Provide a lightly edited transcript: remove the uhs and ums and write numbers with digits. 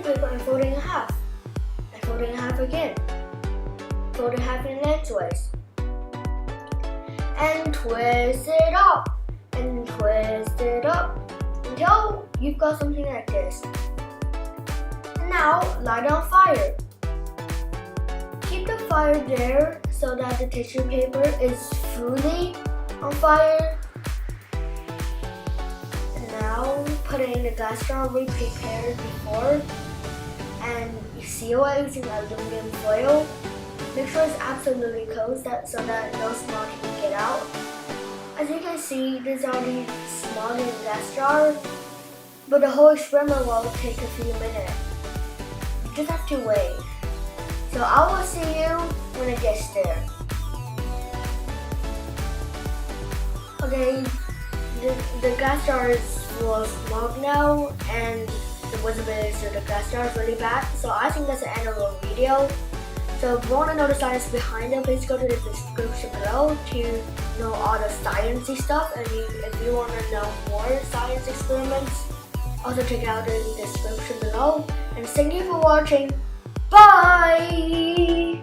paper and fold it in half. And fold it in half again. Fold it in half in lengthways. And twist it up. And twist it up. Until you've got something like this. And now light it on fire. Keep the fire there so that the tissue paper is fully on fire. And now put it in the glass jar we prepared before and seal it using aluminum foil. Make sure it's absolutely closed so that no smog can get out. As you can see, there's already smog in the glass jar, but the whole experiment will take a few minutes. You just have to wait. So I will see you when it gets there. Okay, the glass jar is full of smog now, and the visibility of the glass jar is really bad. So I think that's the end of the video. So if you want to know the science behind it, please go to the description below to know all the sciencey stuff. And if you want to know more science experiments, also check out the description below. And thank you for watching. Bye!